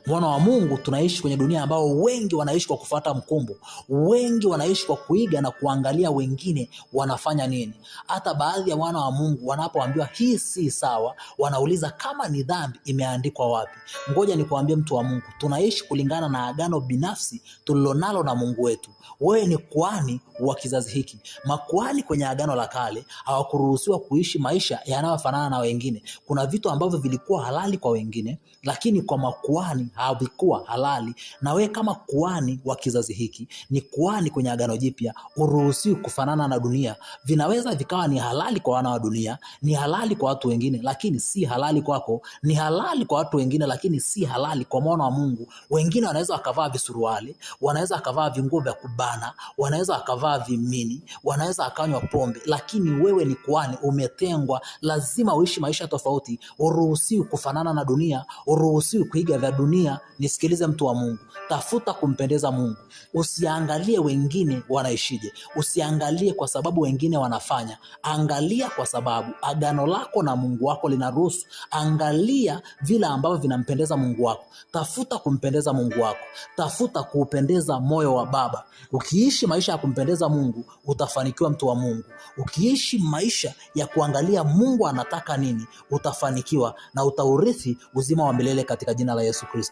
Wana wa Mungu tunaishi kwenye dunia ambao wengi wanaishi kwa kufuata mkumbo, wengi wanaishi kwa kuiga na kuangalia wengine wanafanya nini. Hata baadhi ya wana wa Mungu wanapoambiwa hii si sawa, wanauliza kama ni dhambi imeandikwa wapi? Ngoja nikuambie mtu wa Mungu, tunaishi kulingana na agano binafsi tulilonalo na Mungu wetu. Wewe ni kuhani wa kizazi hiki. Makuhani kwenye agano la kale hawakuruhusiwa kuishi maisha yanayofanana na wengine. Kuna vitu ambavyo vilikuwa halali kwa wengine, lakini kwa makuhani havikuwa halali. Na wewe kama kuhani wa kizazi hiki, ni kuhani kwenye agano jipya, uruhusiwi kufanana na dunia. Vinaweza vikawa ni halali kwa wana wa dunia, ni halali kwa watu wengine, lakini si halali kwako. Ni halali kwa watu wengine, lakini si halali kwa mwana wa Mungu. Wengine wanaweza wakavaa visuruali, wanaweza wakavaa vinguo vya kubana, wanaweza wakavaa vimini, wanaweza wakanywa pombe, lakini wewe ni kuhani, umetengwa. Lazima uishi maisha tofauti. Uruhusiwi kufanana na dunia, uruhusiwi kuiga vya dunia. Nisikilize mtu wa Mungu, tafuta kumpendeza Mungu. Usiangalie wengine wanaishije, usiangalie kwa sababu wengine wanafanya. Angalia kwa sababu agano lako na Mungu wako linaruhusu. Angalia vile ambavyo vinampendeza Mungu wako. Tafuta kumpendeza Mungu wako, tafuta kuupendeza moyo wa Baba. Ukiishi maisha ya kumpendeza Mungu, utafanikiwa mtu wa Mungu. Ukiishi maisha ya kuangalia Mungu anataka nini, utafanikiwa na utaurithi uzima wa milele katika jina la Yesu Kristo.